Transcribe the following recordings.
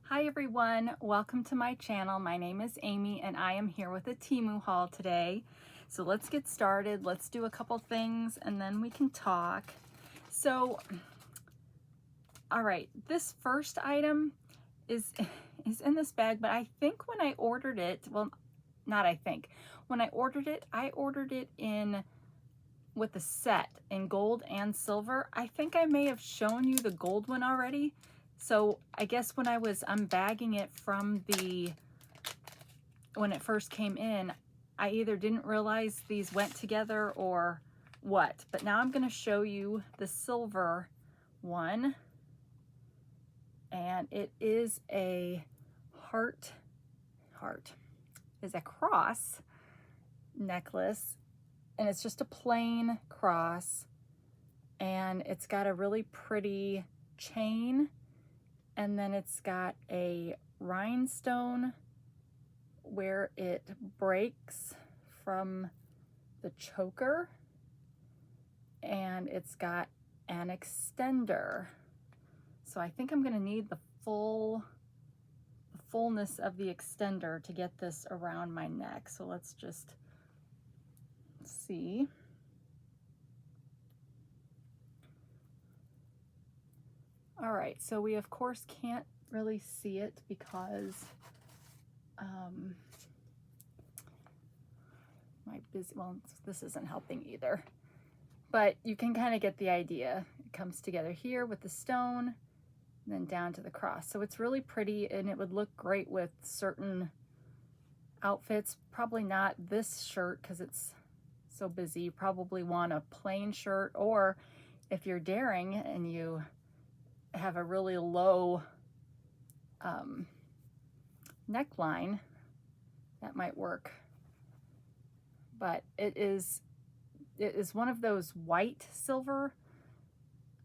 Hi everyone, welcome to my channel. My name is Amy and I am here with a Temu haul today. So let's get started. Let's do a couple things and then we can talk. So, all right, this first item is in this bag, but I think when I ordered it, well, not I think. When I ordered it in with the set in gold and silver. I think I may have shown you the gold one already. So I guess when I was unbagging it from when it first came in, I either didn't realize these went together or what. But now I'm going to show you the silver one. And it is a heart is a cross necklace. And it's just a plain cross. And it's got a really pretty chain. And then it's got a rhinestone where it breaks from the choker. And it's got an extender. So I think I'm going to need the fullness of the extender to get this around my neck. So let's just see. All right, so we of course can't really see it because well, this isn't helping either, but you can kind of get the idea. It comes together here with the stone and then down to the cross. So it's really pretty and it would look great with certain outfits. Probably not this shirt because it's so busy. You probably want a plain shirt, or if you're daring and you have a really low neckline, that might work. But it is one of those white silver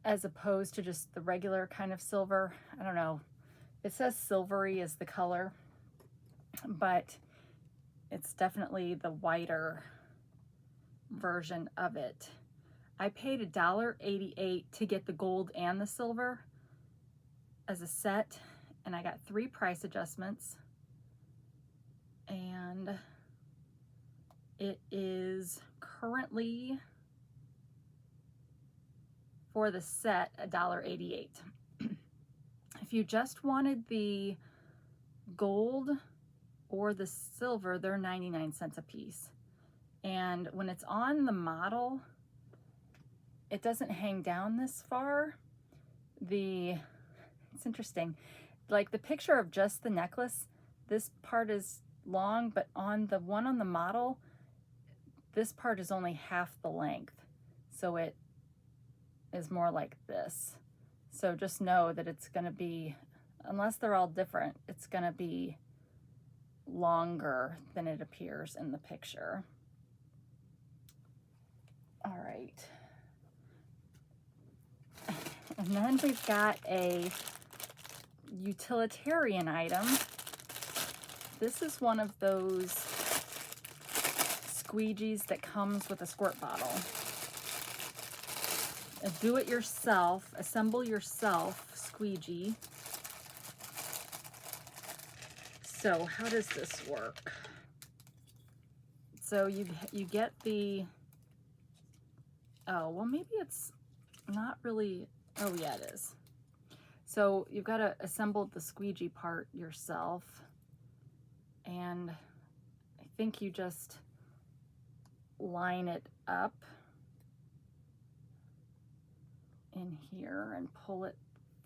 as opposed to just the regular kind of silver. I don't know. It says silvery is the color, but it's definitely the whiter version of it. I paid $1.88 to get the gold and the silver as a set, and I got 3 price adjustments, and it is currently for the set $1.88. If you just wanted the gold or the silver, they're 99 cents a piece. And when it's on the model, it doesn't hang down this far. It's interesting. Like the picture of just the necklace, this part is long, but on the one on the model, this part is only half the length. So it is more like this. So just know that it's going to be, unless they're all different, it's going to be longer than it appears in the picture. All right. And then we've got a utilitarian item. This is one of those squeegees that comes with a squirt bottle. A do-it-yourself, assemble yourself squeegee. So how does this work? So you get the, oh, well, maybe it's not really, oh yeah, it is. So you've got to assemble the squeegee part yourself. And I think you just line it up in here and pull it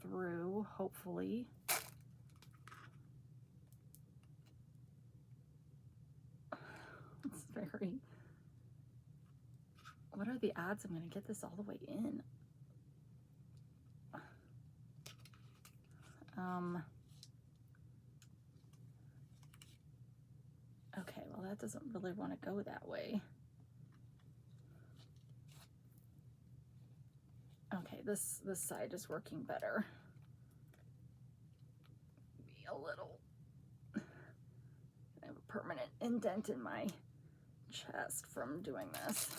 through, hopefully. It's very, what are the odds I'm going to get this all the way in? Okay, well, that doesn't really want to go that way. Okay, this side is working better. Maybe a little. I have a permanent indent in my chest from doing this.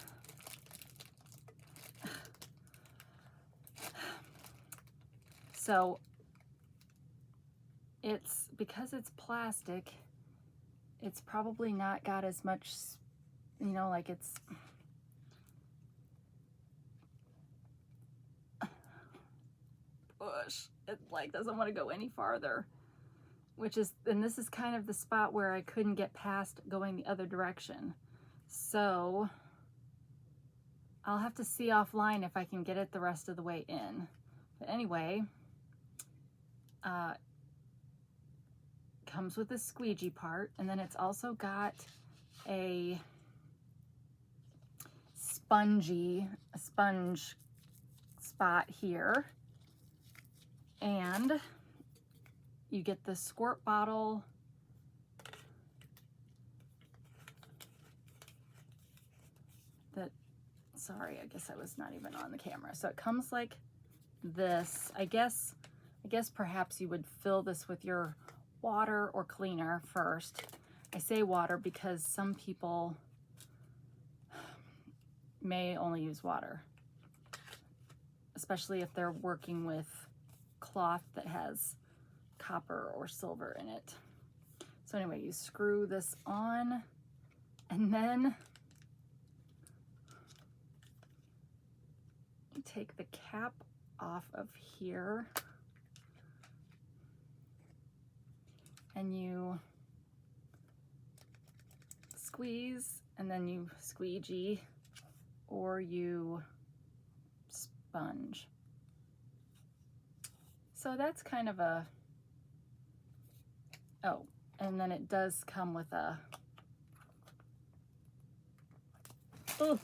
So it's, because it's plastic, it's probably not got as much, you know, like it's, push, it like doesn't want to go any farther, which is, and this is kind of the spot where I couldn't get past going the other direction. So I'll have to see offline if I can get it the rest of the way in. But anyway, comes with a squeegee part, and then it's also got a sponge spot here, and you get the squirt bottle that, sorry, I guess I was not even on the camera. So it comes like this. I guess perhaps you would fill this with your water or cleaner first. I say water because some people may only use water, especially if they're working with cloth that has copper or silver in it. So anyway, you screw this on, and then you take the cap off of here, and you squeeze, and then you squeegee, or you sponge. So that's kind of a, oh, and then it does come with a, oh,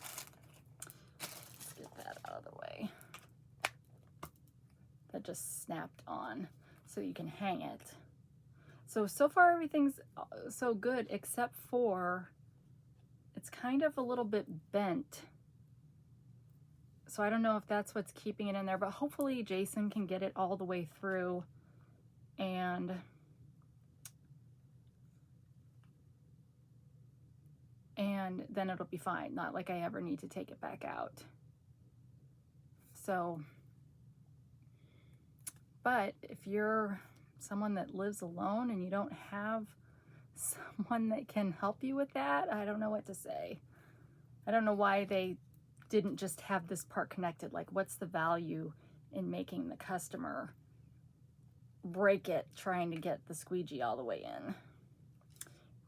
let's get that out of the way. That just snapped on, so you can hang it. So far everything's so good, except for it's kind of a little bit bent. So I don't know if that's what's keeping it in there, but hopefully Jason can get it all the way through, and then it'll be fine. Not like I ever need to take it back out. So, but if you're someone that lives alone and you don't have someone that can help you with that, I don't know what to say. I don't know why they didn't just have this part connected. Like, what's the value in making the customer break it trying to get the squeegee all the way in?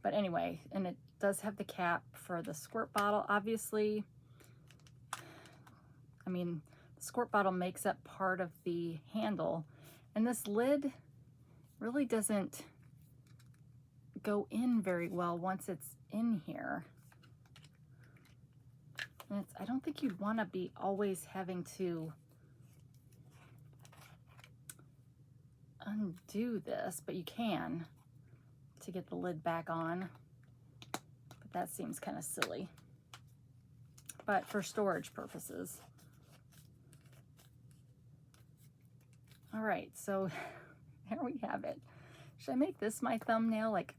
But anyway, and it does have the cap for the squirt bottle. Obviously, I mean, the squirt bottle makes up part of the handle, and this lid really doesn't go in very well once it's in here. And it's, I don't think you'd want to be always having to undo this, but you can to get the lid back on. But that seems kind of silly. But for storage purposes. All right, so there we have it. Should I make this my thumbnail? Like,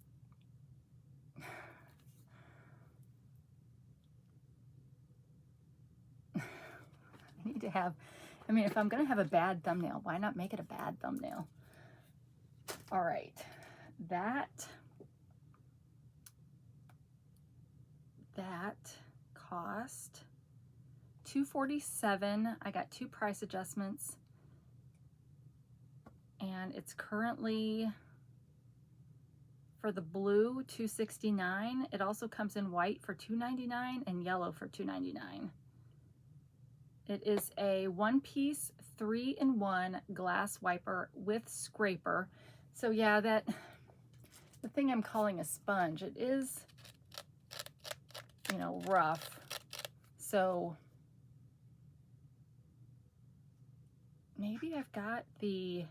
I need to have, I mean, if I'm gonna have a bad thumbnail, why not make it a bad thumbnail? All right, that cost $247. I got 2 price adjustments, and it's currently, for the blue, $269. It also comes in white for $299 and yellow for $299. It is a 1-piece 3-in-1 glass wiper with scraper. So yeah, that, the thing I'm calling a sponge, it is, you know, rough. So maybe I've got the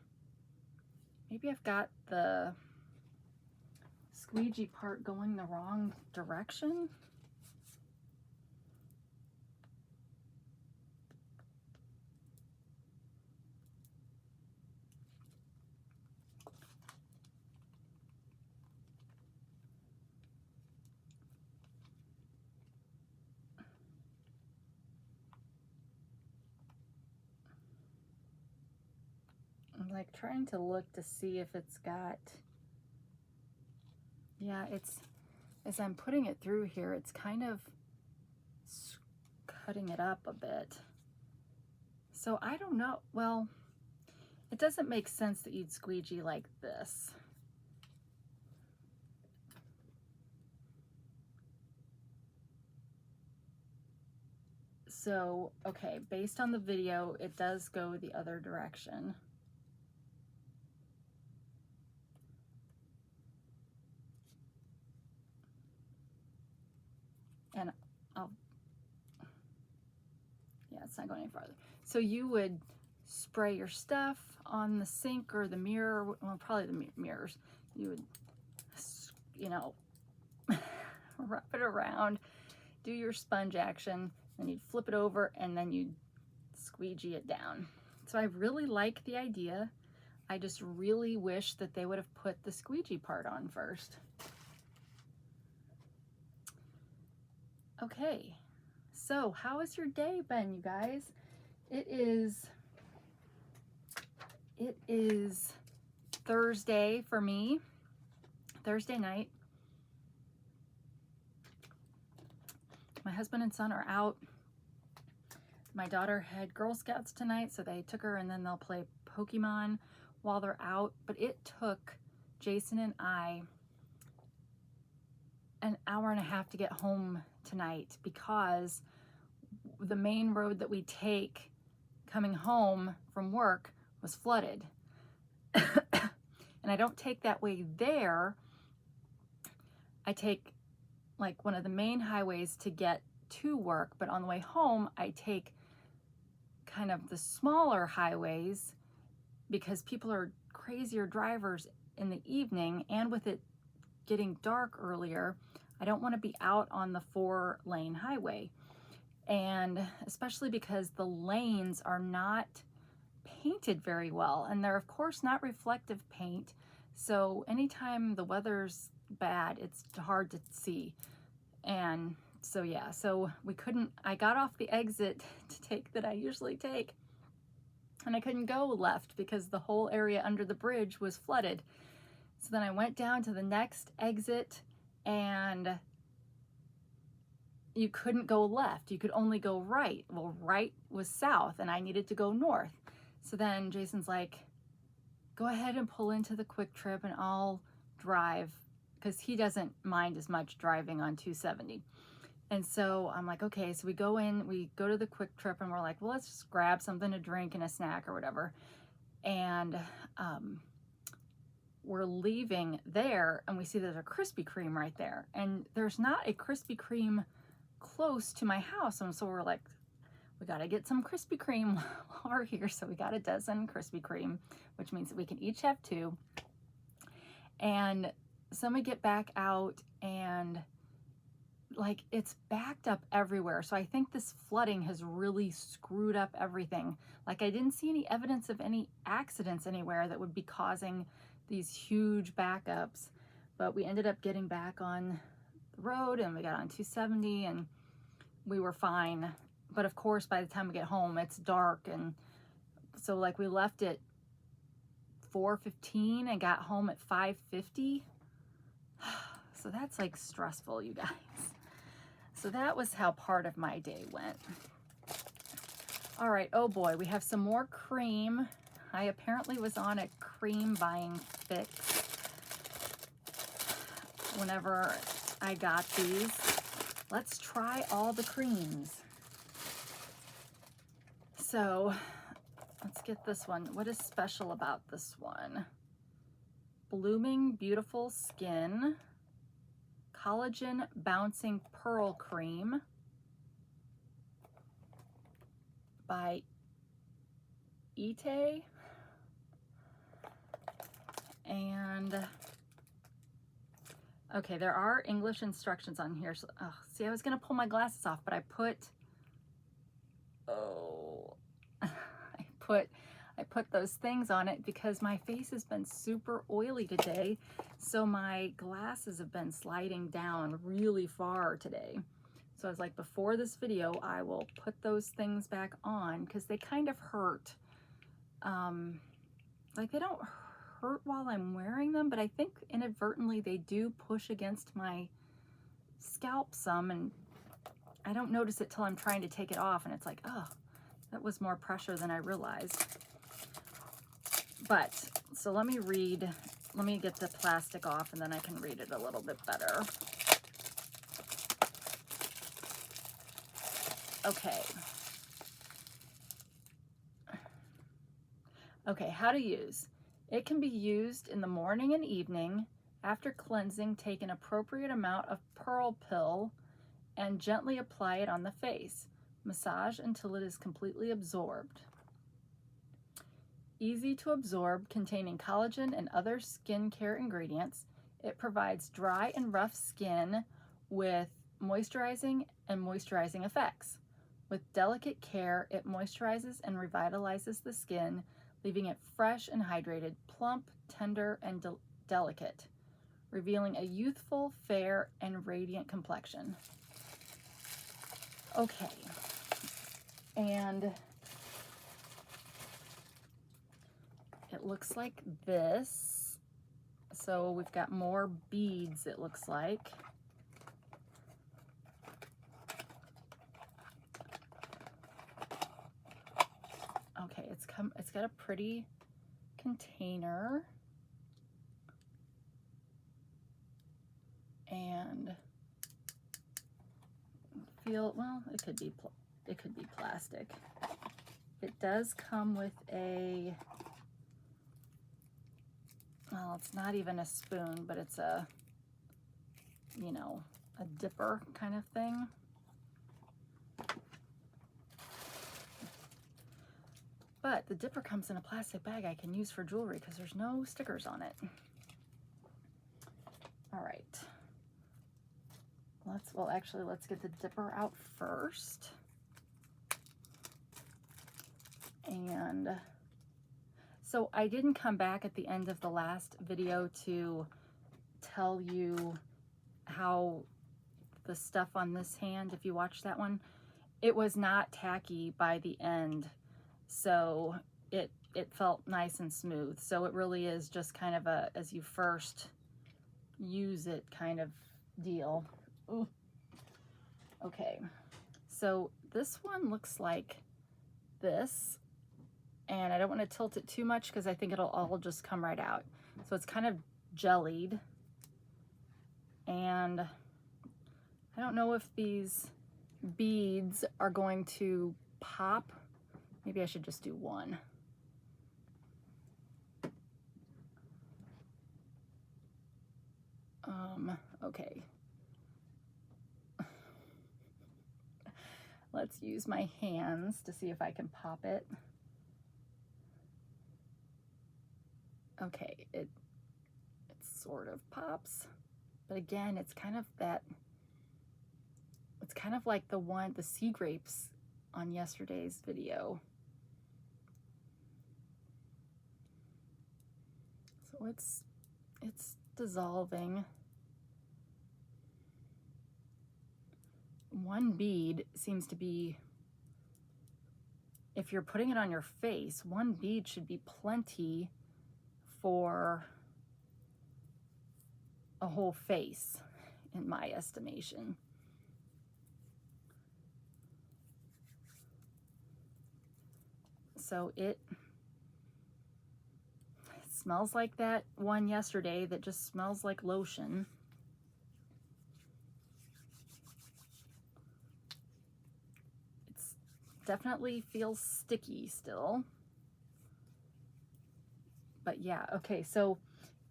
squeegee part going the wrong direction. like trying to look to see if it's got, yeah, it's, as I'm putting it through here, it's kind of cutting it up a bit. So I don't know, well, it doesn't make sense that you'd squeegee like this. So, okay, based on the video, it does go the other direction. And yeah, it's not going any farther. So you would spray your stuff on the sink or the mirror, well, probably the mirrors. You would, you know, wrap it around, do your sponge action, then you'd flip it over and then you'd squeegee it down. So I really like the idea. I just really wish that they would have put the squeegee part on first. Okay, so how has your day been, you guys? It is Thursday for me, Thursday night. My husband and son are out. My daughter had Girl Scouts tonight, so they took her and then they'll play Pokemon while they're out. But it took Jason and I an hour and a half to get home tonight because the main road that we take coming home from work was flooded. And I don't take that way there. I take like one of the main highways to get to work, but on the way home I take kind of the smaller highways because people are crazier drivers in the evening, and with it getting dark earlier, I don't want to be out on the 4-lane highway. And especially because the lanes are not painted very well, and they're of course not reflective paint, so anytime the weather's bad, it's hard to see. And so yeah, so we couldn't, I got off the exit to take that I usually take, and I couldn't go left because the whole area under the bridge was flooded. So then I went down to the next exit, and you couldn't go left, you could only go right. Well, right was south and I needed to go north. So then Jason's like, go ahead and pull into the Quick Trip and I'll drive, because he doesn't mind as much driving on 270. And so I'm like, okay. So we go in, we go to the Quick Trip, and we're like, well, let's just grab something to drink and a snack or whatever. And we're leaving there and we see there's a Krispy Kreme right there, and there's not a Krispy Kreme close to my house. And so we're like, we got to get some Krispy Kreme while we're here. So we got a dozen Krispy Kreme, which means that we can each have 2. And so we get back out, and like it's backed up everywhere. So I think this flooding has really screwed up everything. Like I didn't see any evidence of any accidents anywhere that would be causing these huge backups, but we ended up getting back on the road and we got on 270 and we were fine. But of course, by the time we get home, it's dark. And so like we left at 4:15 and got home at 5:50. So that's like stressful, you guys. So that was how part of my day went. All right, oh boy, we have some more cream. I apparently was on a cream buying fix whenever I got these. Let's try all the creams. So let's get this one. What is special about this one? Blooming Beautiful Skin Collagen Bouncing Pearl Cream by Aimee. And okay, there are English instructions on here. So, oh, see, I was gonna pull my glasses off, but I put I put those things on it because my face has been super oily today. So my glasses have been sliding down really far today. So I was like, before this video, I will put those things back on because they kind of hurt. like they don't hurt while I'm wearing them, but I think inadvertently they do push against my scalp some, and I don't notice it till I'm trying to take it off, and it's like, oh, that was more pressure than I realized. But, so let me get the plastic off, and then I can read it a little bit better. Okay. Okay, how to use. It can be used in the morning and evening. After cleansing, take an appropriate amount of pearl pill and gently apply it on the face. Massage until it is completely absorbed. Easy to absorb, containing collagen and other skincare ingredients. It provides dry and rough skin with moisturizing effects. With delicate care, it moisturizes and revitalizes the skin, leaving it fresh and hydrated, plump, tender, and delicate, revealing a youthful, fair, and radiant complexion. Okay, and it looks like this. So we've got more beads, it looks like. Okay, it's got a pretty container. And well, it could be plastic. It does come with a, well, it's not even a spoon, but it's a, you know, a dipper kind of thing. But the dipper comes in a plastic bag I can use for jewelry because there's no stickers on it. All right. Let's get the dipper out first. And so I didn't come back at the end of the last video to tell you how the stuff on this hand, if you watch that one, it was not tacky by the end. So it felt nice and smooth. So it really is just kind of a, as you first use it kind of deal. Ooh. Okay, so this one looks like this, and I don't want to tilt it too much because I think it'll all just come right out. So it's kind of jellied, and I don't know if these beads are going to pop. Maybe I should just do one. Okay. Let's use my hands to see if I can pop it. Okay, it sort of pops, but again, it's kind of like the sea grapes on yesterday's video. So it's dissolving. One bead seems to be, if you're putting it on your face, one bead should be plenty for a whole face, in my estimation. So it smells like that one yesterday that just smells like lotion. It's definitely feels sticky still. But yeah, okay, so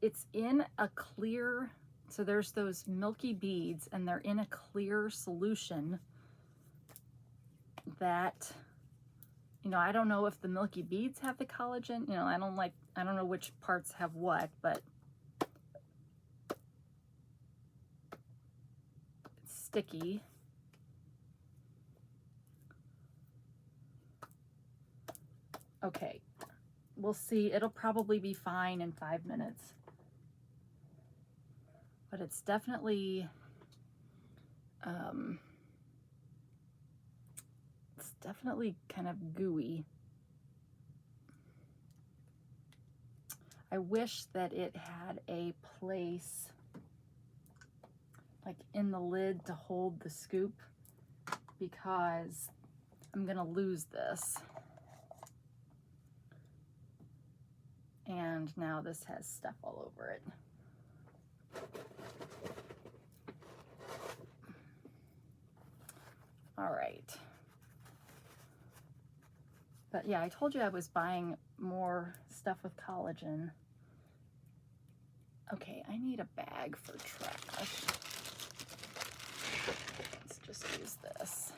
it's in a clear, so there's those milky beads and they're in a clear solution that, you know, I don't know if the milky beads have the collagen, you know, I don't know which parts have what, but it's sticky. Okay, we'll see. It'll probably be fine in 5 minutes. But it's definitely, kind of gooey. I wish that it had a place like in the lid to hold the scoop, because I'm gonna lose this. And now this has stuff all over it. All right. But yeah, I told you I was buying more stuff with collagen. Okay, I need a bag for trash. Let's just use this.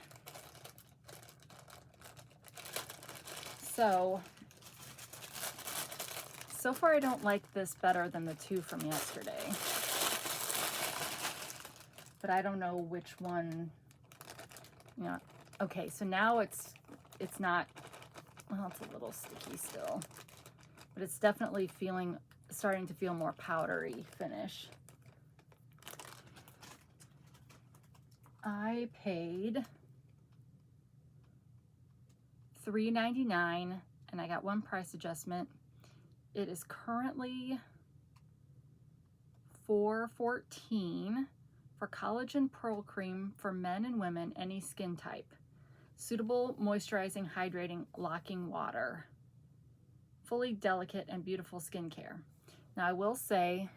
So far I don't like this better than the two from yesterday. But I don't know which one, you know. Okay, so now it's not, well, it's a little sticky still, but it's definitely starting to feel more powdery finish. I paid $3.99 and I got one price adjustment. It is currently $4.14 for collagen pearl cream for men and women, any skin type. Suitable, moisturizing, hydrating, locking water. Fully delicate and beautiful skincare. Now I will say,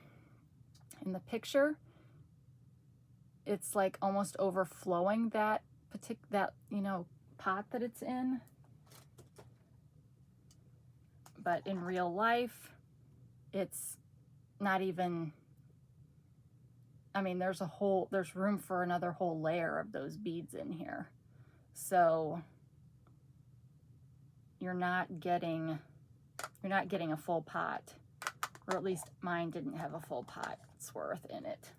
in the picture, it's like almost overflowing that pot that it's in. But in real life, it's not even, I mean, there's room for another whole layer of those beads in here. So you're not getting a full pot, or at least mine didn't have a full pot's worth in it.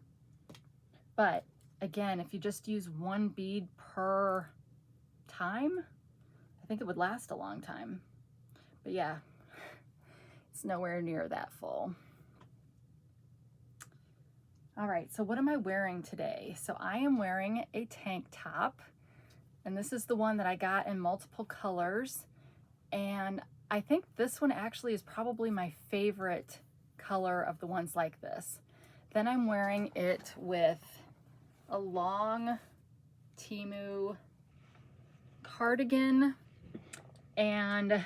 But again, if you just use one bead per time, I think it would last a long time. But yeah, it's nowhere near that full. All right, so what am I wearing today? So I am wearing a tank top, and this is the one that I got in multiple colors. And I think this one actually is probably my favorite color of the ones like this. Then I'm wearing it with a long Temu cardigan, and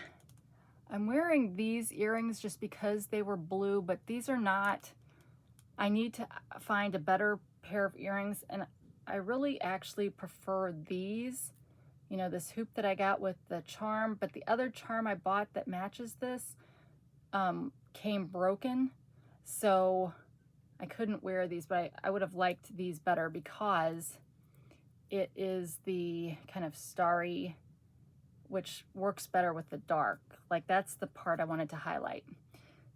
I'm wearing these earrings just because they were blue, but these are not. I need to find a better pair of earrings, and I really actually prefer these. You know, this hoop that I got with the charm, but the other charm I bought that matches this came broken, so I couldn't wear these, but I would have liked these better because it is the kind of starry, which works better with the dark. Like, that's the part I wanted to highlight.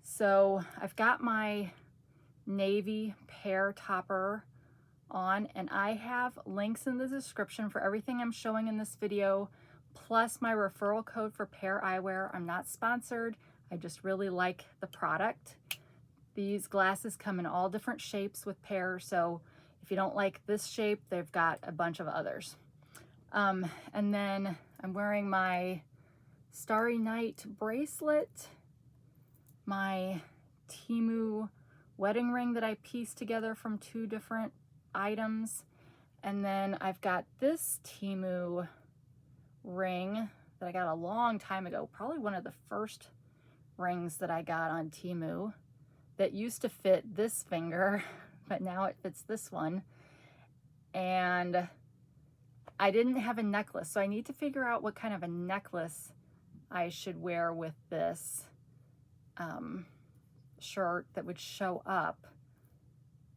So I've got my navy pear topper on, and I have links in the description for everything I'm showing in this video, plus my referral code for Pair Eyewear. I'm not sponsored, I just really like the product. These glasses come in all different shapes with Pair, so if you don't like this shape, they've got a bunch of others. And then I'm wearing my Starry Night bracelet, my Temu wedding ring that I pieced together from 2 different items, and then I've got this Temu ring that I got a long time ago, probably one of the first rings that I got on Temu, that used to fit this finger, but now it fits this one. And I didn't have a necklace, so I need to figure out what kind of a necklace I should wear with this shirt that would show up.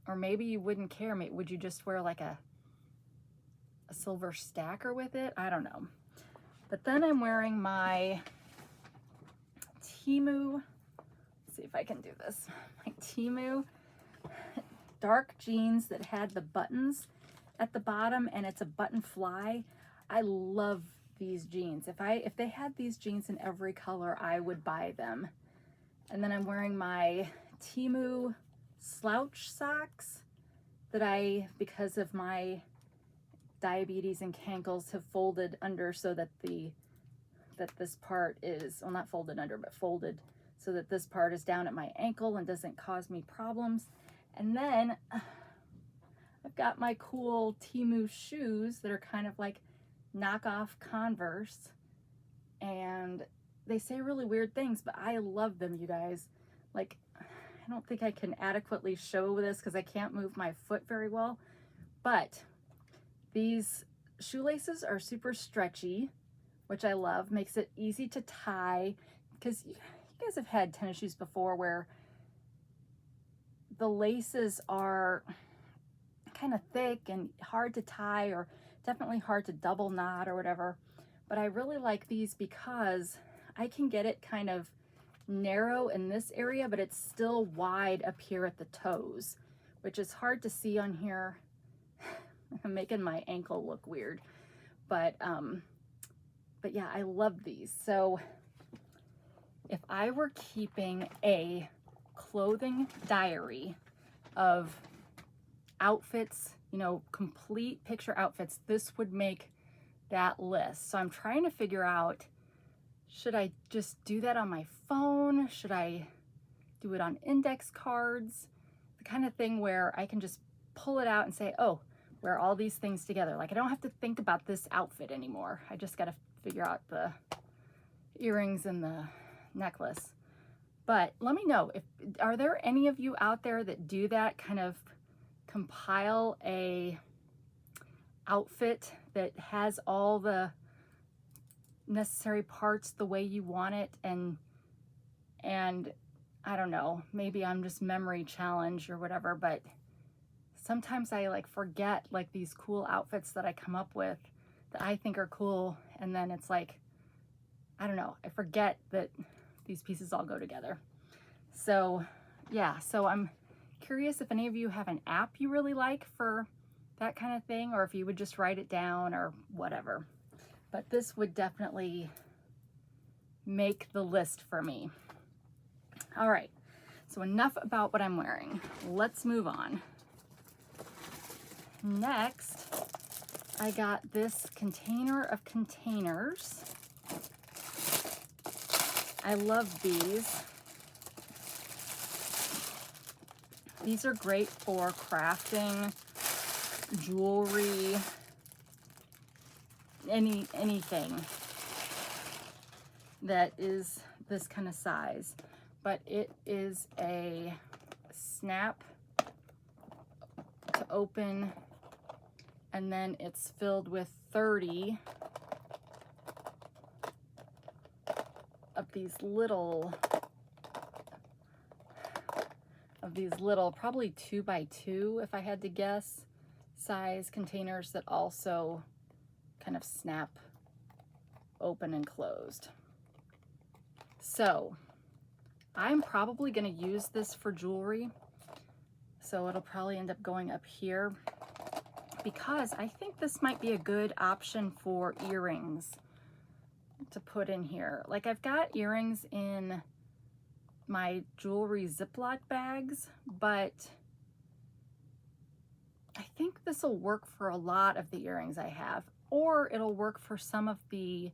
Or maybe you wouldn't care. Would you just wear like a silver stacker with it? I don't know. But then I'm wearing my Temu, let's see if I can do this, my Temu dark jeans that had the buttons at the bottom, and it's a button fly. I love these jeans. If they had these jeans in every color, I would buy them. And then I'm wearing my Temu slouch socks that I, because of my diabetes and cankles, have folded under so that this part is, well, not folded under, but folded so that this part is down at my ankle and doesn't cause me problems. And then I've got my cool Temu shoes that are kind of like knockoff Converse, and they say really weird things, but I love them, you guys. Like, I don't think I can adequately show this because I can't move my foot very well, but these shoelaces are super stretchy, which I love. Makes it easy to tie, because you guys have had tennis shoes before where the laces are kind of thick and hard to tie, or definitely hard to double knot or whatever. But I really like these because I can get it kind of narrow in this area, but it's still wide up here at the toes, which is hard to see on here. I'm making my ankle look weird, but yeah, I love these. So if I were keeping a clothing diary of outfits, you know, complete picture outfits, this would make that list. So I'm trying to figure out, should I just do that on my phone? Should I do it on index cards? The kind of thing where I can just pull it out and say, oh, wear all these things together. Like, I don't have to think about this outfit anymore. I just got to figure out the earrings and the necklace. But let me know, are there any of you out there that do that, kind of compile a outfit that has all the necessary parts the way you want it, and I don't know, maybe I'm just memory challenged or whatever, but sometimes I like forget like these cool outfits that I come up with that I think are cool, and then it's like, I don't know, I forget that these pieces all go together. So yeah, so I'm curious if any of you have an app you really like for that kind of thing, or if you would just write it down or whatever. But this would definitely make the list for me. All right, so enough about what I'm wearing. Let's move on. Next, I got this container of containers. I love these. These are great for crafting, jewelry, anything that is this kind of size. But it is a snap to open, and then it's filled with 30 of these little probably 2 by 2 if I had to guess, size containers that also kind of snap open and closed. So I'm probably going to use this for jewelry, so it'll probably end up going up here, because I think this might be a good option for earrings to put in here. Like, I've got earrings in my jewelry Ziploc bags, but I think this will work for a lot of the earrings I have, or it'll work for some of the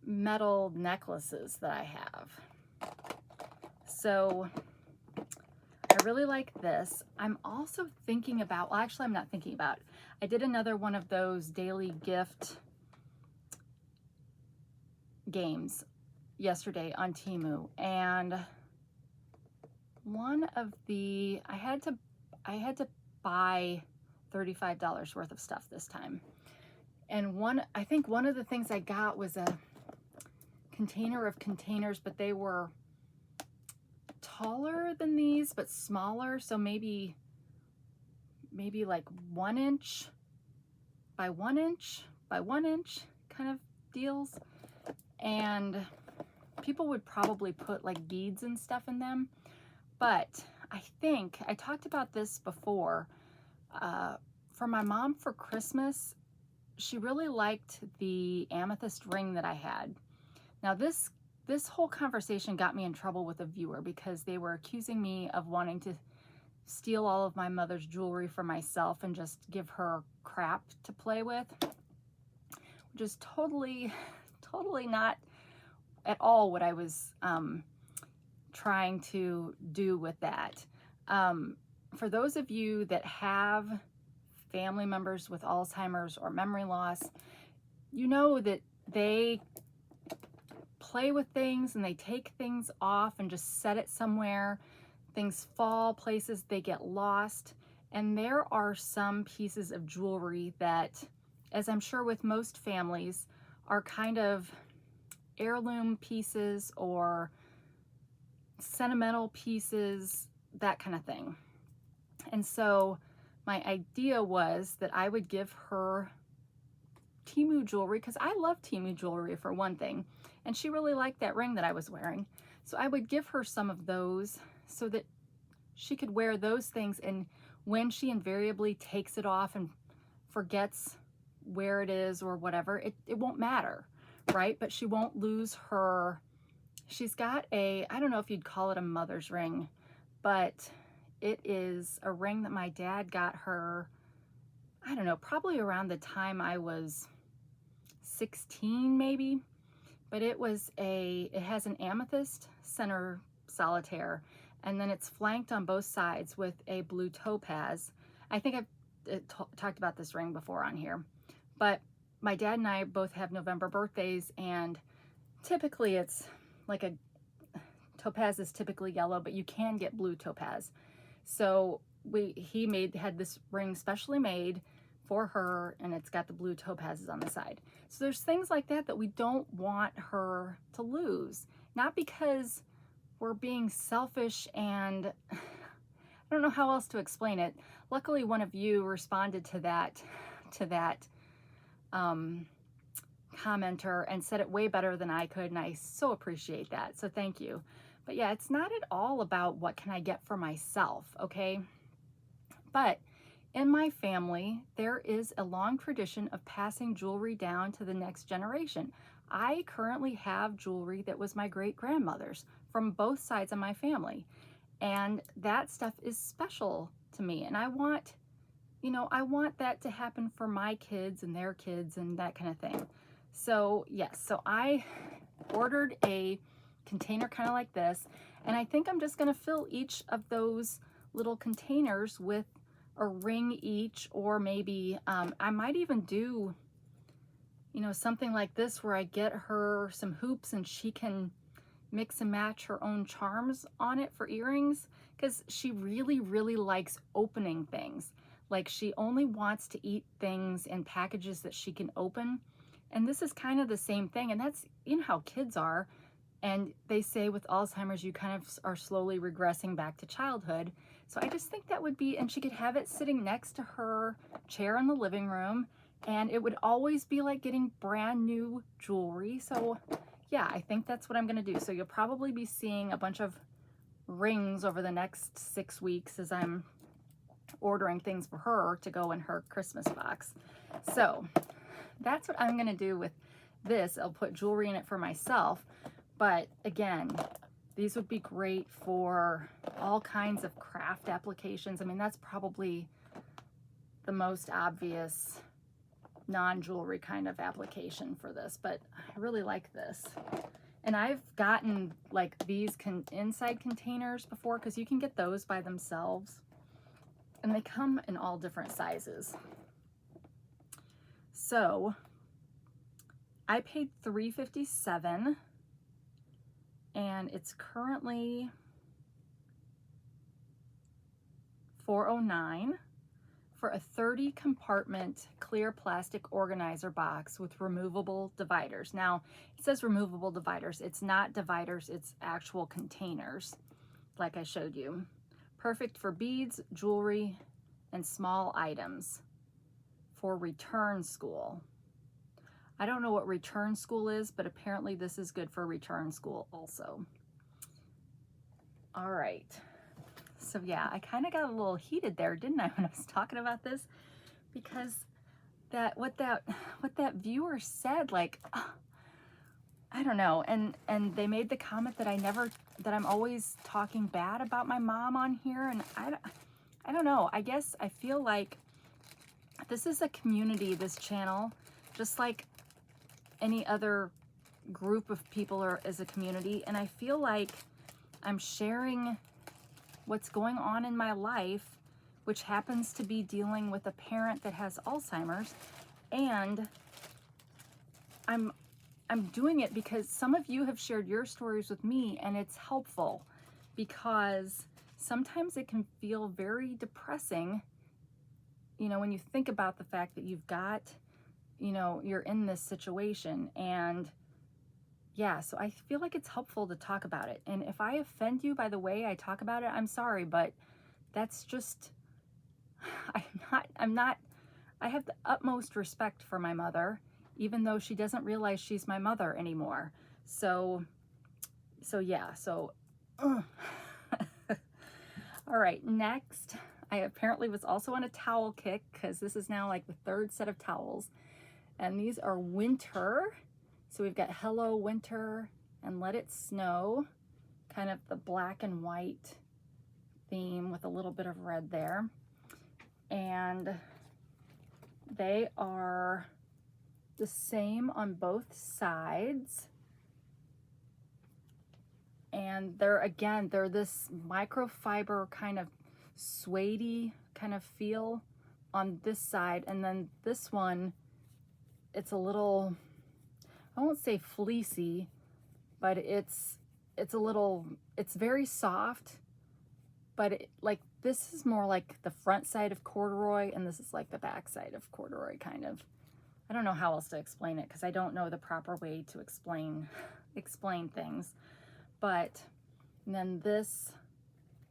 metal necklaces that I have. So I really like this. I'm also thinking about, well, actually I'm not thinking about, I did another one of those daily gift games yesterday on Temu, and one of the, I had to buy $35 worth of stuff this time. And I think one of the things I got was a container of containers, but they were taller than these, but smaller. So maybe like 1 inch by 1 inch by 1 inch kind of deals. And people would probably put like beads and stuff in them. But I think I talked about this before. For my mom for Christmas, she really liked the amethyst ring that I had. Now this whole conversation got me in trouble with a viewer because they were accusing me of wanting to steal all of my mother's jewelry for myself and just give her crap to play with, which is totally not at all what I was trying to do with that. For those of you that have family members with Alzheimer's or memory loss, you know that they play with things and they take things off and just set it somewhere. Things fall places, they get lost. And there are some pieces of jewelry that, as I'm sure with most families, are kind of heirloom pieces or sentimental pieces, that kind of thing. And so my idea was that I would give her Temu jewelry, because I love Temu jewelry for one thing, and she really liked that ring that I was wearing. So I would give her some of those so that she could wear those things, and when she invariably takes it off and forgets where it is or whatever, it won't matter, right? But she won't lose her, she's got a, I don't know if you'd call it a mother's ring, but it is a ring that my dad got her, I don't know, probably around the time I was 16 maybe, but it has an amethyst center solitaire, and then it's flanked on both sides with a blue topaz. I think I've talked about this ring before on here, but my dad and I both have November birthdays, and typically it's like a topaz is typically yellow, but you can get blue topaz. So he had this ring specially made for her, and it's got the blue topazes on the side. So there's things like that that we don't want her to lose, not because we're being selfish, and I don't know how else to explain it. Luckily, one of you responded to that commenter and said it way better than I could, and I so appreciate that, so thank you. But yeah, it's not at all about what can I get for myself, okay? But in my family, there is a long tradition of passing jewelry down to the next generation. I currently have jewelry that was my great-grandmother's from both sides of my family, and that stuff is special to me, and I want, you know, I want that to happen for my kids and their kids and that kind of thing. So yes, so I ordered a container kind of like this, and I think I'm just going to fill each of those little containers with a ring each, or maybe I might even do, you know, something like this where I get her some hoops and she can mix and match her own charms on it for earrings, because she really, really likes opening things. Like, she only wants to eat things in packages that she can open, and this is kind of the same thing, and that's, you know, how kids are. And they say with Alzheimer's, you kind of are slowly regressing back to childhood. So I just think that would be, and she could have it sitting next to her chair in the living room, and it would always be like getting brand new jewelry. So yeah, I think that's what I'm gonna do. So you'll probably be seeing a bunch of rings over the next 6 weeks as I'm ordering things for her to go in her Christmas box. So that's what I'm gonna do with this. I'll put jewelry in it for myself. But again, these would be great for all kinds of craft applications. I mean, that's probably the most obvious non-jewelry kind of application for this, but I really like this. And I've gotten like these inside containers before, because you can get those by themselves, and they come in all different sizes. So I paid $357. And it's currently $409 for a 30 compartment clear plastic organizer box with removable dividers. Now, it says removable dividers. It's not dividers, it's actual containers, like I showed you. Perfect for beads, jewelry, and small items for return school. I don't know what return school is, but apparently this is good for return school also. All right. So yeah, I kind of got a little heated there, didn't I, when I was talking about this? Because what that viewer said, like, I don't know, and they made the comment that I'm always talking bad about my mom on here, and I don't know. I guess I feel like this is a community, this channel, just like any other group of people or as a community, and I feel like I'm sharing what's going on in my life, which happens to be dealing with a parent that has Alzheimer's. And I'm doing it because some of you have shared your stories with me, and it's helpful because sometimes it can feel very depressing, you know, when you think about the fact that you've got, you know, you're in this situation. And yeah, so I feel like it's helpful to talk about it. And if I offend you by the way I talk about it, I'm sorry, but that's just, I have the utmost respect for my mother, even though she doesn't realize she's my mother anymore. So yeah, all right, next, I apparently was also on a towel kick because this is now like the third set of towels. And these are winter. So we've got Hello Winter and Let It Snow, kind of the black and white theme with a little bit of red there. And they are the same on both sides. And they're this microfiber kind of suede-y kind of feel on this side. And then this one, it's a little, I won't say fleecy, but it's very soft, but like this is more like the front side of corduroy, and this is like the back side of corduroy, kind of. I don't know how else to explain it because I don't know the proper way to explain things. But then this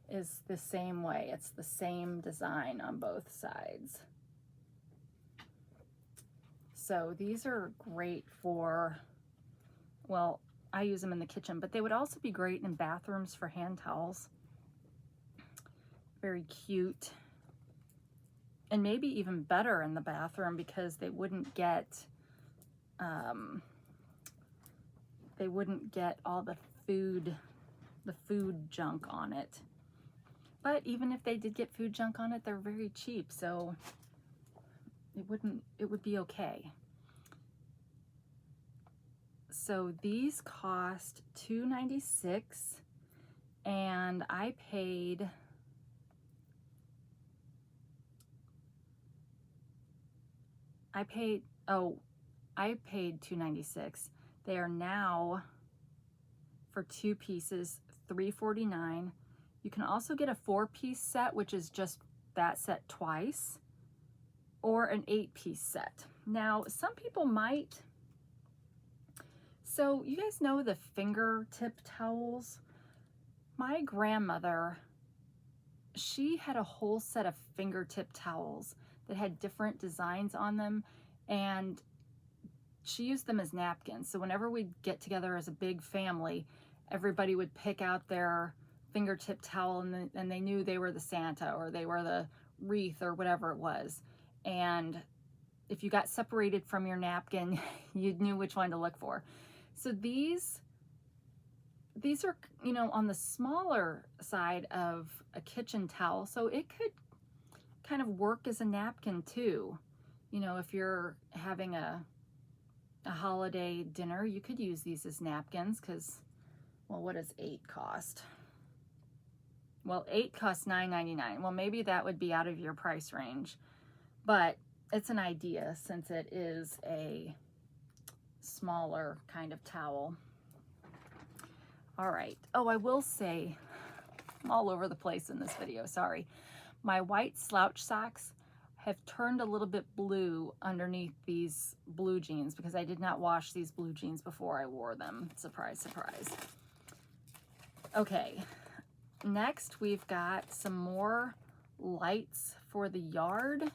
is the same way. It's the same design on both sides. So these are great for, well, I use them in the kitchen, but they would also be great in bathrooms for hand towels. Very cute. And maybe even better in the bathroom because they wouldn't get all the food junk on it. But even if they did get food junk on it, they're very cheap, so it would be okay. So these cost $2.96, and I paid $2.96. They are now, for 2 pieces, $3.49. You can also get a 4-piece set, which is just that set twice, or an 8-piece set. Now, some people might, so you guys know the fingertip towels? My grandmother, she had a whole set of fingertip towels that had different designs on them, and she used them as napkins. So whenever we'd get together as a big family, everybody would pick out their fingertip towel, and they knew they were the Santa or they were the wreath or whatever it was. And if you got separated from your napkin, you knew which one to look for. So these are, you know, on the smaller side of a kitchen towel, so it could kind of work as a napkin too. You know, if you're having a holiday dinner, you could use these as napkins because, well, what does 8 cost? Well, 8 costs $9.99. Well, maybe that would be out of your price range, but it's an idea since it is a smaller kind of towel. All right. Oh, I will say, I'm all over the place in this video, sorry. My white slouch socks have turned a little bit blue underneath these blue jeans because I did not wash these blue jeans before I wore them. Surprise, surprise. Okay, next we've got some more lights for the yard.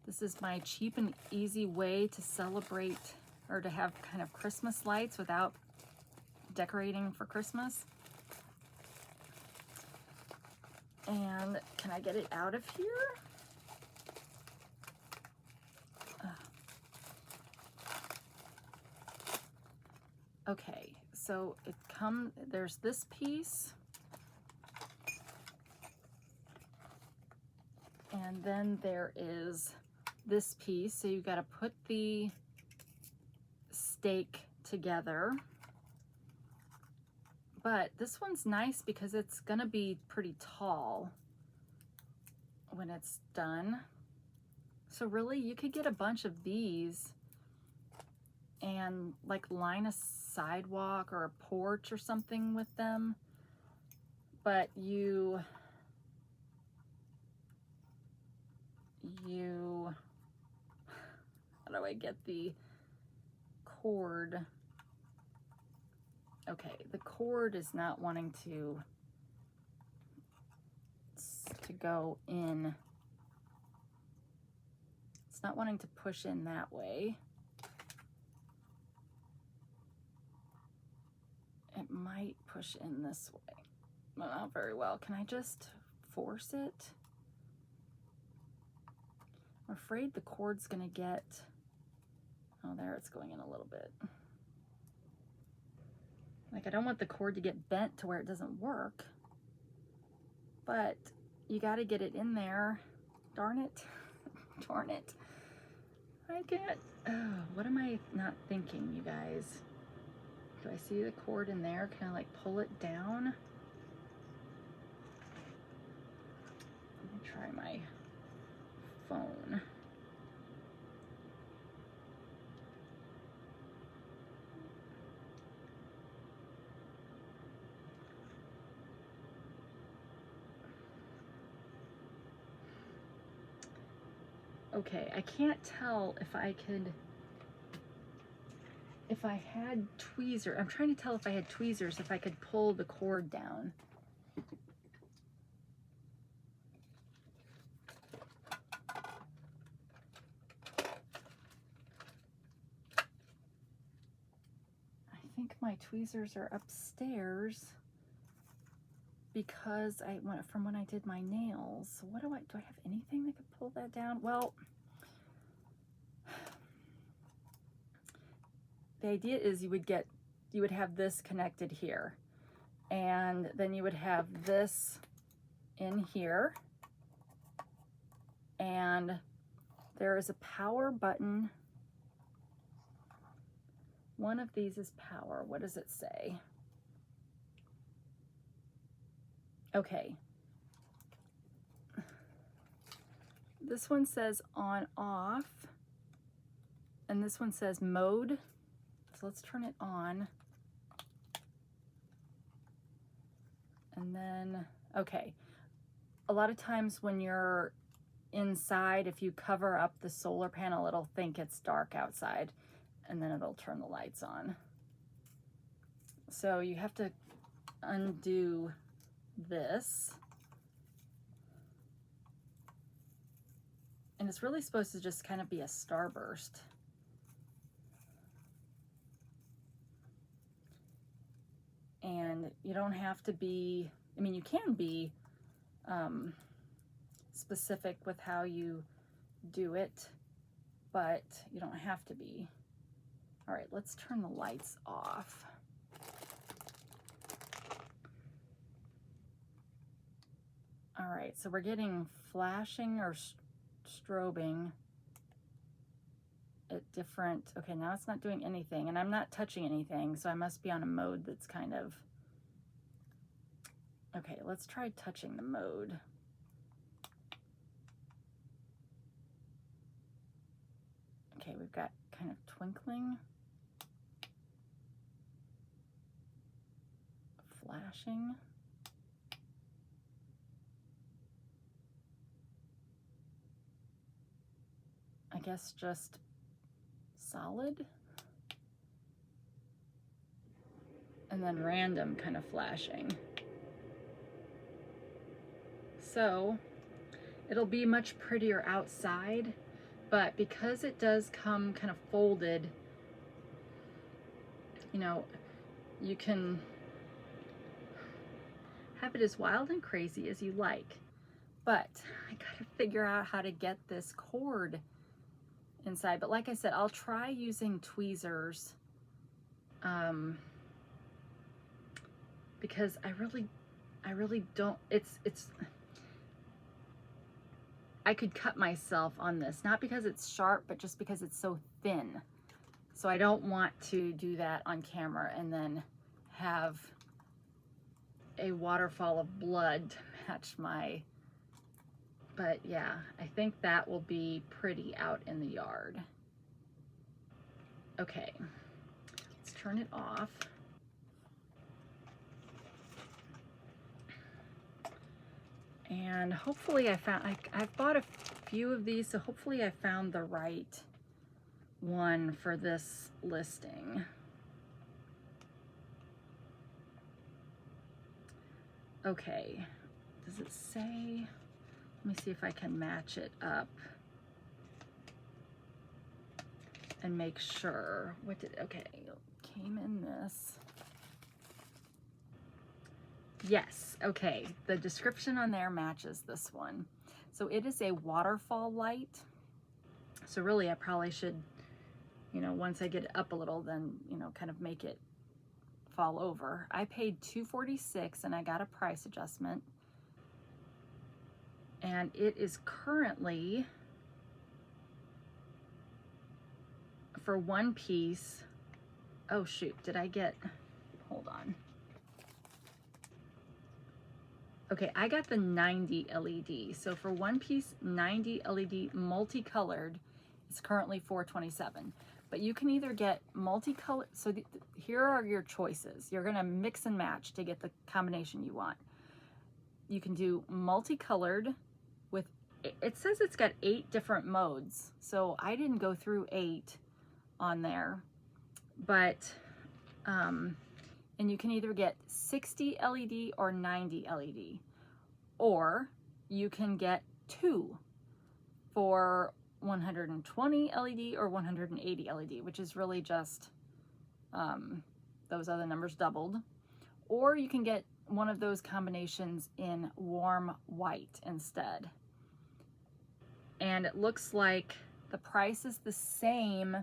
This is my cheap and easy way to celebrate or to have kind of Christmas lights without decorating for Christmas. And can I get it out of here? Okay, so there's this piece, and then there is this piece. So you got to put the stake together. But this one's nice because it's gonna be pretty tall when it's done. So really, you could get a bunch of these and like line a sidewalk or a porch or something with them. But how do I get the cord? Okay, the cord is not wanting to go in. It's not wanting to push in that way. It might push in this way. Well, not very well. Can I just force it? I'm afraid the cord's gonna get, oh, there, it's going in a little bit. Like, I don't want the cord to get bent to where it doesn't work, but you gotta get it in there. Darn it. Darn it. I can't. Oh, what am I not thinking, you guys? Do I see the cord in there? Can I like pull it down? Let me try my phone. Okay, I can't tell if I had tweezers. I'm trying to tell if I had tweezers, if I could pull the cord down. I think my tweezers are upstairs because I went from when I did my nails. So what do I have anything that could pull that down? Well, the idea is you would have this connected here, and then you would have this in here, and there is a power button. One of these is power. What does it say? Okay. This one says on off, and this one says mode. So let's turn it on. And then, okay. A lot of times when you're inside, if you cover up the solar panel, it'll think it's dark outside, and then it'll turn the lights on. So you have to undo this. And it's really supposed to just kind of be a starburst. And you don't have to be, I mean, you can be specific with how you do it, but you don't have to be. All right, let's turn the lights off. All right, so we're getting flashing or strobing at different, okay, now it's not doing anything, and I'm not touching anything, so I must be on a mode that's kind of, okay, let's try touching the mode. Okay, we've got kind of twinkling, flashing. I guess just solid, and then random kind of flashing. So it'll be much prettier outside, but because it does come kind of folded, you know, you can have it as wild and crazy as you like. But I gotta figure out how to get this cord inside. But like I said, I'll try using tweezers because I really don't, I could cut myself on this, not because it's sharp, but just because it's so thin. So I don't want to do that on camera and then have a waterfall of blood to match my, but yeah, I think that will be pretty out in the yard. Okay, let's turn it off. And hopefully I've bought a few of these, so hopefully I found the right one for this listing. Okay, does it say? Let me see if I can match it up and make sure. What did, okay, came in this. Yes, okay, the description on there matches this one. So it is a waterfall light. So really I probably should, you know, once I get it up a little, then, you know, kind of make it fall over. I paid $246 and I got a price adjustment. And it is currently, for one piece, oh shoot, did I get, hold on. Okay, I got the 90 LED. So for one piece, 90 LED multicolored, it's currently $427. But you can either get multicolored, so here are your choices. You're gonna mix and match to get the combination you want. You can do multicolored with, it says it's got 8 different modes. So I didn't go through 8 on there, but, and you can either get 60 LED or 90 LED, or you can get 2 for 120 LED or 180 LED, which is really just those other numbers doubled. Or you can get one of those combinations in warm white instead. And it looks like the price is the same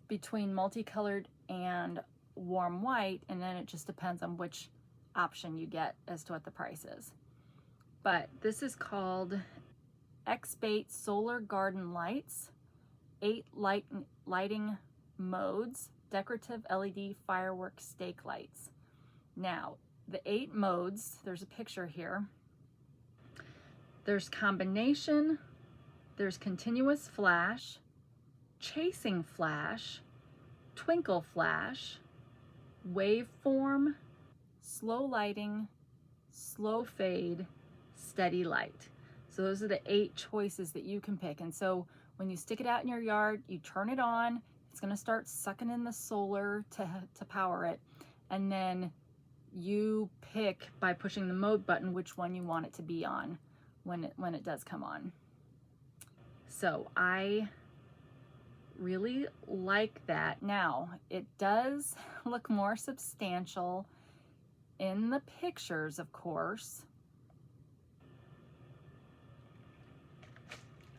between multicolored and warm white, and then it just depends on which option you get as to what the price is. But this is called X-Bait Solar Garden Lights, 8 lighting modes, decorative LED firework stake lights. Now, the 8 modes, there's a picture here. There's combination, there's continuous flash, chasing flash, twinkle flash, waveform, slow lighting, slow fade, steady light. So those are the 8 choices that you can pick. And so when you stick it out in your yard, you turn it on, it's gonna start sucking in the solar to power it. And then you pick by pushing the mode button which one you want it to be on when it does come on. So I really like that. Now, it does look more substantial in the pictures, of course.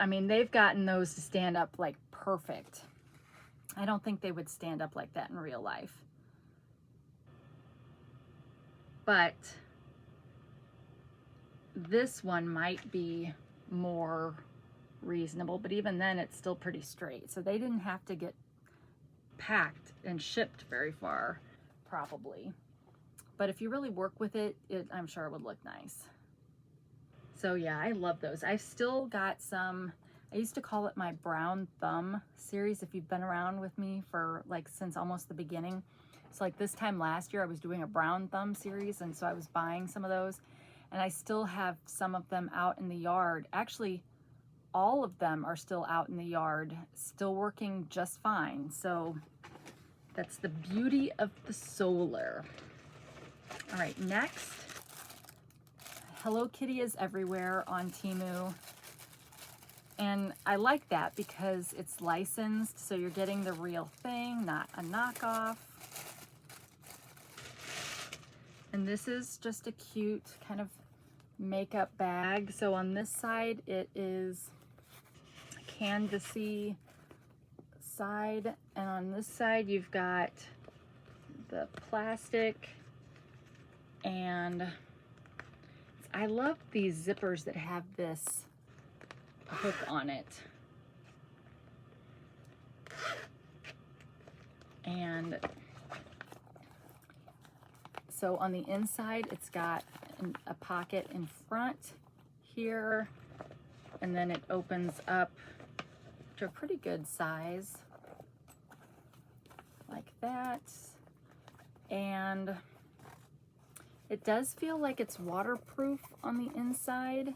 I mean, they've gotten those to stand up like perfect. I don't think they would stand up like that in real life. But this one might be more reasonable, but even then it's still pretty straight. So they didn't have to get packed and shipped very far, probably. But if you really work with it, I'm sure it would look nice. So yeah, I love those. I've still got some, I used to call it my brown thumb series, if you've been around with me for like since almost the beginning. So like this time last year I was doing a brown thumb series, and so I was buying some of those, and I still have some of them out in the yard. Actually, all of them are still out in the yard, still working just fine. So that's the beauty of the solar. All right, next, Hello Kitty is everywhere on Temu. And I like that because it's licensed, so you're getting the real thing, not a knockoff. And this is just a cute kind of makeup bag. So on this side, it is canvasy side, and on this side you've got the plastic. And I love these zippers that have this hook on it. And so on the inside, it's got a pocket in front here, and then it opens up to a pretty good size like that. And it does feel like it's waterproof on the inside,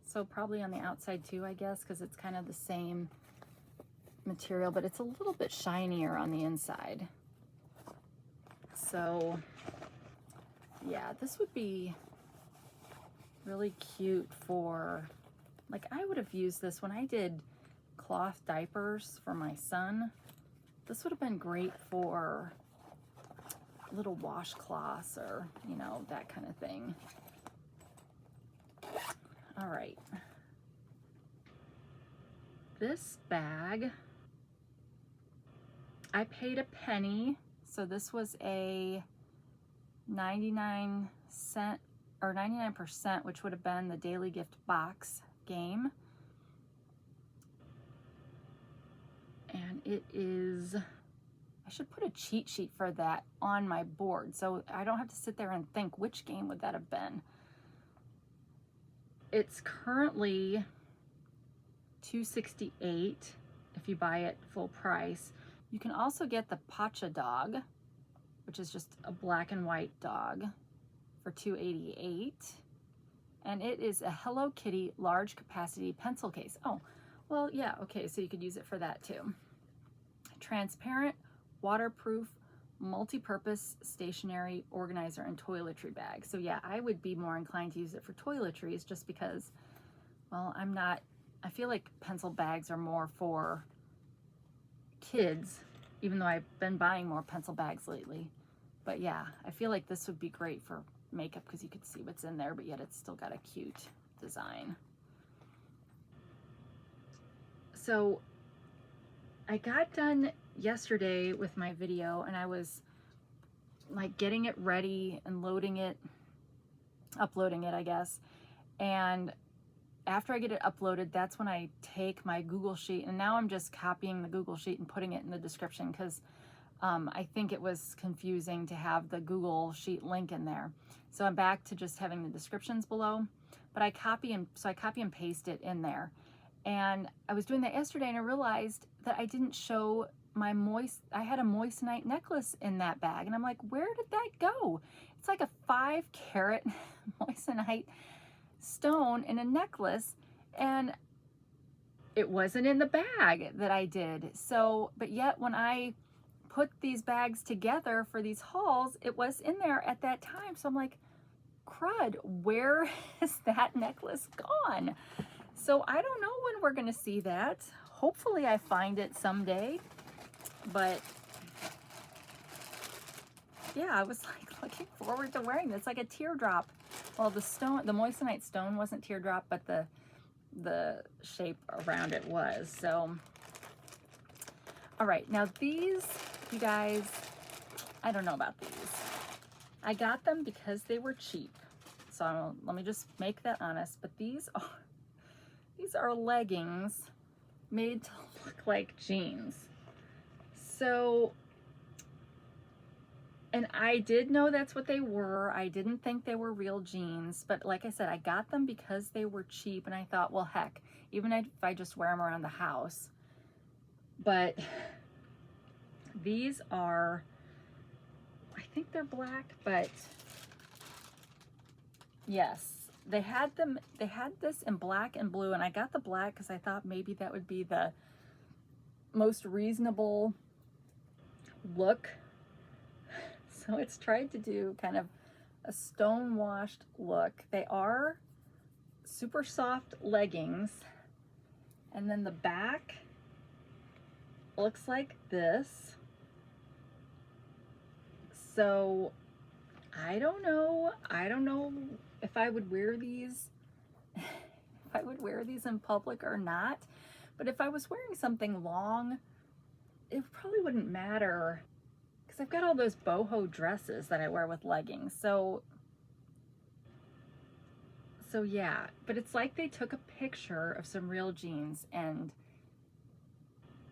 so probably on the outside too, I guess, because it's kind of the same material, but it's a little bit shinier on the inside. So yeah, this would be really cute for, like, I would have used this when I did cloth diapers for my son. This would have been great for little washcloths or, you know, that kind of thing. All right. This bag, I paid a penny. So this was a 99-cent or 99%, which would have been the daily gift box game. And it is, I should put a cheat sheet for that on my board so I don't have to sit there and think which game would that have been. It's currently $2.68 if you buy it full price. You can also get the Pacha dog, which is just a black and white dog, for $2.88. And it is a Hello Kitty large capacity pencil case. Oh, well, yeah, okay, so you could use it for that too. Transparent, waterproof, multi-purpose stationery organizer and toiletry bag. So yeah, I would be more inclined to use it for toiletries just because, well, I feel like pencil bags are more for kids, even though I've been buying more pencil bags lately. But yeah, I feel like this would be great for makeup because you could see what's in there, but yet it's still got a cute design. So I got done yesterday with my video and I was like getting it ready and loading it, uploading it, I guess. And after I get it uploaded, that's when I take my Google Sheet, and now I'm just copying the Google Sheet and putting it in the description because I think it was confusing to have the Google Sheet link in there. So I'm back to just having the descriptions below, but I copy and paste it in there. And I was doing that yesterday and I realized that I didn't show my I had a moissanite necklace in that bag. And I'm like, where did that go? It's like a 5-carat moissanite stone in a necklace, and it wasn't in the bag that I did. So, but yet when I put these bags together for these hauls, it was in there at that time. So I'm like, crud, where has that necklace gone? So I don't know when we're gonna see that. Hopefully I find it someday, but yeah, I was like looking forward to wearing this, like a teardrop. Well, the moissanite stone wasn't teardrop, but the shape around it was. So, all right, now these, you guys, I don't know about these. I got them because they were cheap. So let me just make that honest. But these are leggings made to look like jeans. So, and I did know that's what they were. I didn't think they were real jeans, but like I said, I got them because they were cheap, and I thought, well, heck, even if I just wear them around the house. But these are, I think they're black, but yes, they had this in black and blue, and I got the black because I thought maybe that would be the most reasonable look. So it's tried to do kind of a stone-washed look. They are super soft leggings. And then the back looks like this. So I don't know if I would wear these, in public or not. But if I was wearing something long, it probably wouldn't matter. I've got all those boho dresses that I wear with leggings. So yeah, but it's like they took a picture of some real jeans and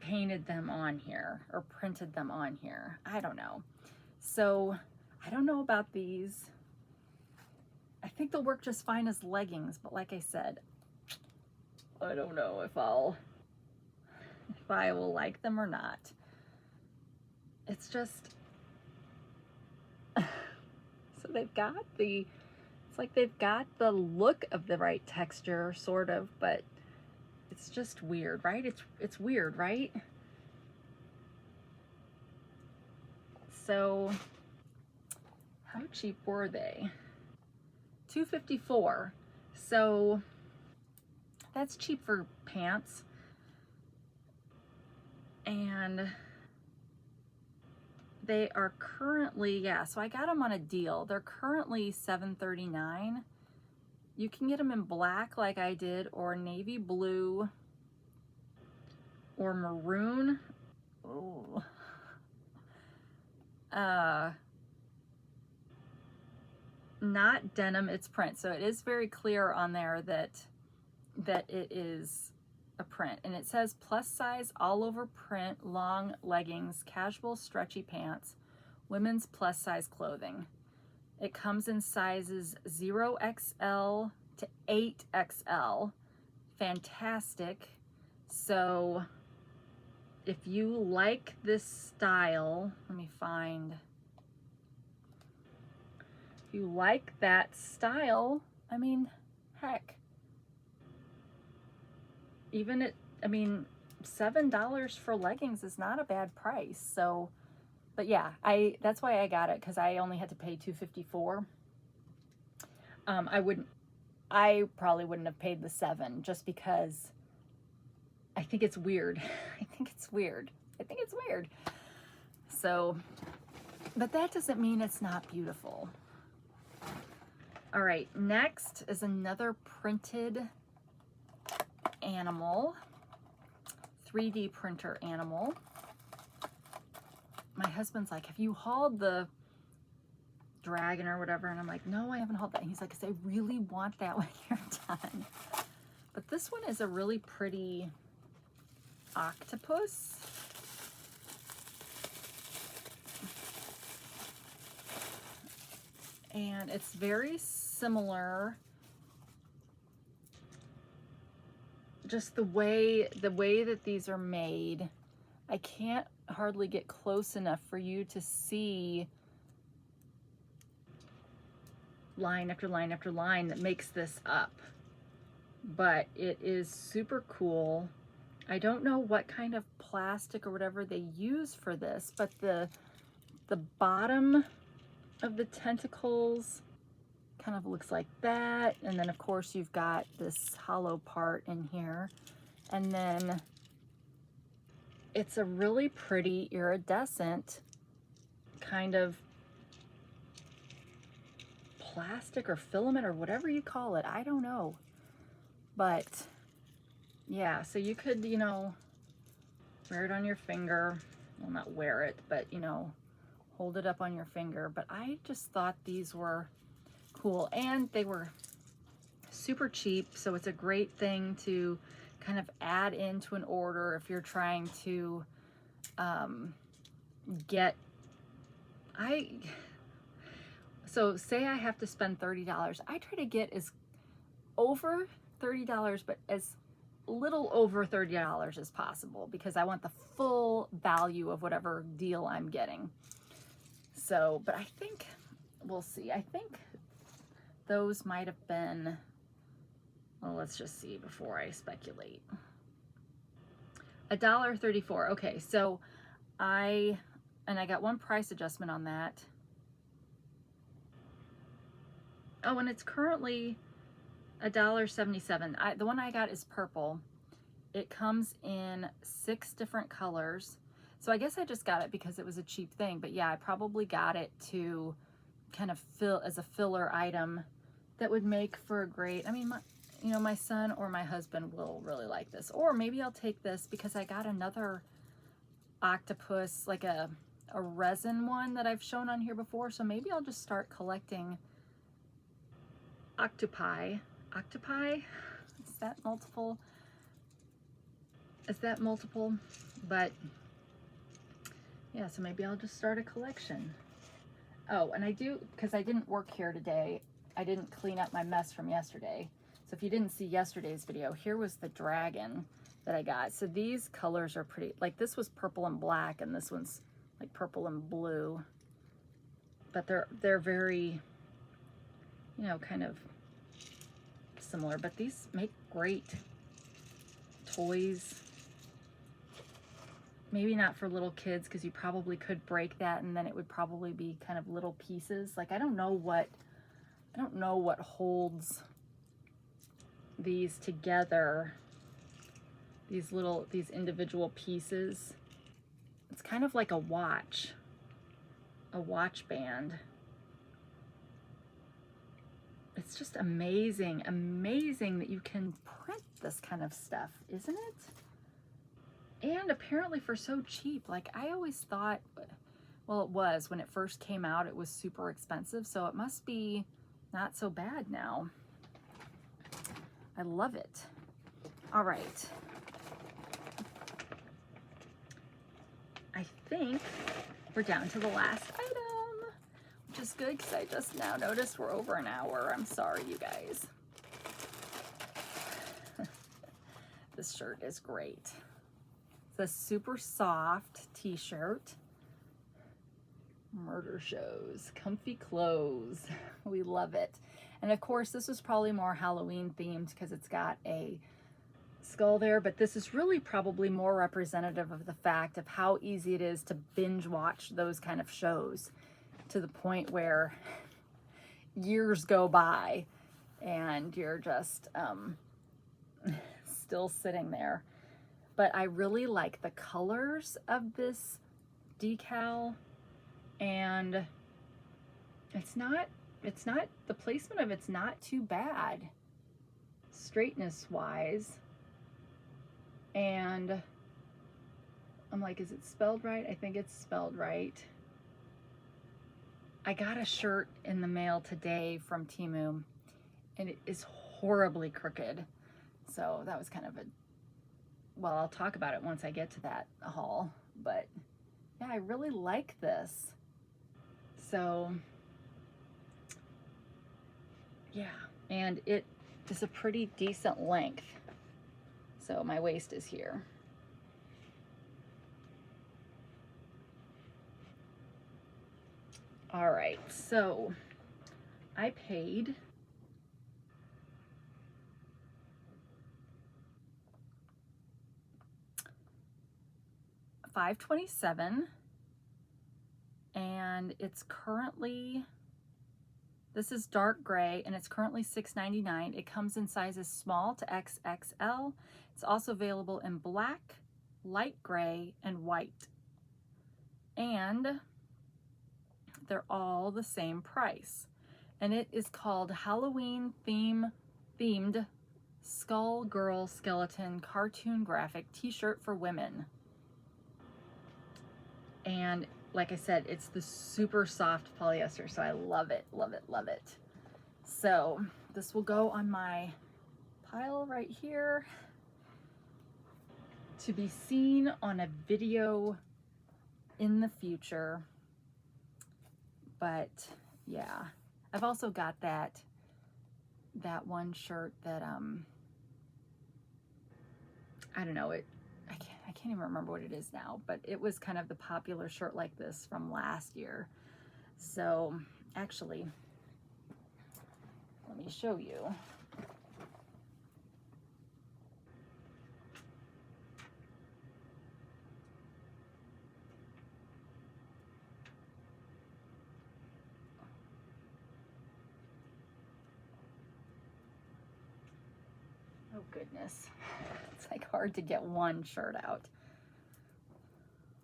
painted them on here or printed them on here. I don't know. So I don't know about these. I think they'll work just fine as leggings, but like I said, I don't know if I will like them or not. It's just, so they've got it's like they've got the look of the right texture, sort of, but it's just weird, right? It's weird, right? So how cheap were they? $2.54. So that's cheap for pants. And they are currently, yeah, so I got them on a deal. They're currently $7.39. You can get them in black like I did, or navy blue, or maroon. Ooh. Not denim, it's print. So it is very clear on there that it is a print. And it says plus size all over print, long leggings, casual stretchy pants, women's plus size clothing. It comes in sizes 0XL to 8XL. Fantastic. So if you like this style, let me find. If you like that style, I mean, heck. Even at, I mean, $7 for leggings is not a bad price. So, but yeah, that's why I got it, because I only had to pay $2.54. I probably wouldn't have paid the $7, just because I think it's weird. I think it's weird. So, but that doesn't mean it's not beautiful. All right, next is another printed animal, 3D printer animal. My husband's like, have you hauled the dragon or whatever? And I'm like, no, I haven't hauled that. And he's like, because I really want that when you're done. But this one is a really pretty octopus. And it's very similar, just the way that these are made. I can't hardly get close enough for you to see line after line after line that makes this up, but it is super cool. I don't know what kind of plastic or whatever they use for this, but the bottom of the tentacles kind of looks like that, and then of course you've got this hollow part in here, and then it's a really pretty iridescent kind of plastic or filament or whatever you call it. I don't know, but yeah, so you could, you know, wear it on your finger. Well, not wear it, but, you know, hold it up on your finger. But I just thought these were cool, and they were super cheap, so it's a great thing to kind of add into an order if you're trying to so say I have to spend $30. I try to get as over $30, but as little over $30 as possible, because I want the full value of whatever deal I'm getting. So, but I think, we'll see. I think those might have been, well, let's just see before I speculate. $1.34. Okay, so I got one price adjustment on that. Oh, and it's currently $1.77. The one I got is purple. It comes in 6 different colors. So I guess I just got it because it was a cheap thing. But yeah, I probably got it to kind of fill as a filler item that would make for a great, I mean, you know, my son or my husband will really like this. Or maybe I'll take this because I got another octopus, like a resin one that I've shown on here before. So maybe I'll just start collecting octopi. Is that multiple? Is that multiple? But yeah, so maybe I'll just start a collection. Oh, and I do, because I didn't work here today, I didn't clean up my mess from yesterday. So if you didn't see yesterday's video, here was the dragon that I got. So these colors are pretty, like this was purple and black, and this one's like purple and blue. But they're very, you know, kind of similar. But these make great toys. Maybe not for little kids, because you probably could break that and then it would probably be kind of little pieces. Like I don't know what holds these together, these individual pieces. It's kind of like a watch band. It's just amazing that you can print this kind of stuff, isn't it? And apparently for so cheap. Like I always thought, well, it was when it first came out, it was super expensive, so it must be not so bad now. I love it. All right. I think we're down to the last item, which is good because I just now noticed we're over an hour. I'm sorry, you guys. This shirt is great. It's a super soft t-shirt. Murder shows, comfy clothes. We love it. And of course, this is probably more Halloween themed because it's got a skull there, but this is really probably more representative of the fact of how easy it is to binge watch those kind of shows, to the point where years go by and you're just still sitting there. But I really like the colors of this decal, and it's not the placement of it's not too bad straightness wise. And I'm like, is it spelled right? I think it's spelled right. I got a shirt in the mail today from Temu, and it is horribly crooked. So that was kind of well, I'll talk about it once I get to that haul. But yeah, I really like this. So yeah, and it is a pretty decent length. So my waist is here. All right, so I paid $5.27, and it's currently, this is dark gray, and it's currently $6.99. It comes in sizes small to XXL. It's also available in black, light gray, and white. And they're all the same price. And it is called Halloween themed Skull Girl Skeleton Cartoon Graphic T-shirt for women. And like I said, it's the super soft polyester, so I love it, love it, love it. So this will go on my pile right here to be seen on a video in the future. But yeah, I've also got that one shirt that I don't know, I can't even remember what it is now, but it was kind of the popular shirt like this from last year. So actually, let me show you. Oh goodness, it's like hard to get one shirt out.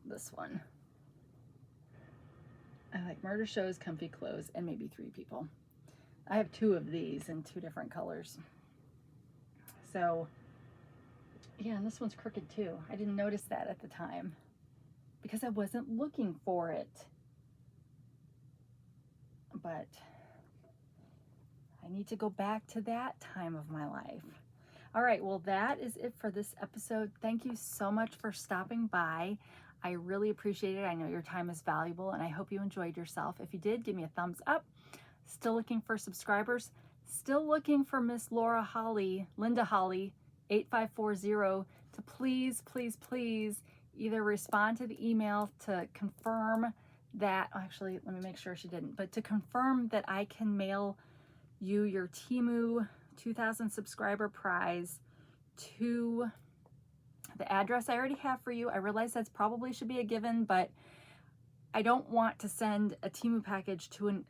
This one. I like murder shows, comfy clothes, and maybe 3 people. I have 2 of these in 2 different colors. So yeah, and this one's crooked too. I didn't notice that at the time because I wasn't looking for it. But I need to go back to that time of my life. All right, well, that is it for this episode. Thank you so much for stopping by. I really appreciate it. I know your time is valuable, and I hope you enjoyed yourself. If you did, give me a thumbs up. Still looking for subscribers. Still looking for Miss Linda Holly, 8540 to please, please, please either respond to the email to confirm that, actually, let me make sure she didn't, but to confirm that I can mail you your Temu 2000 subscriber prize to the address I already have for you. I realize that's probably should be a given, but I don't want to send a Temu package to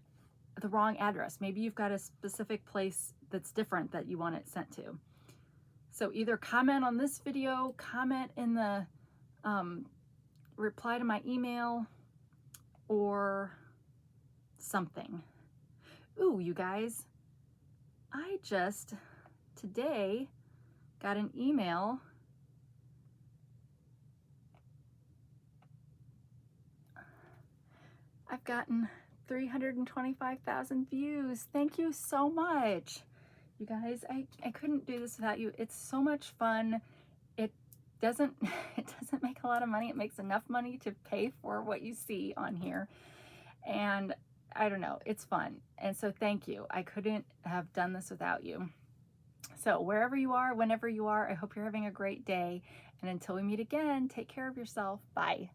the wrong address. Maybe you've got a specific place that's different that you want it sent to. So either comment on this video, comment in the reply to my email, or something. Ooh, you guys, I just today got an email. I've gotten 325,000 views. Thank you so much. You guys, I couldn't do this without you. It's so much fun. It doesn't make a lot of money. It makes enough money to pay for what you see on here. And I don't know, it's fun. And so thank you. I couldn't have done this without you. So wherever you are, whenever you are, I hope you're having a great day. And until we meet again, take care of yourself. Bye.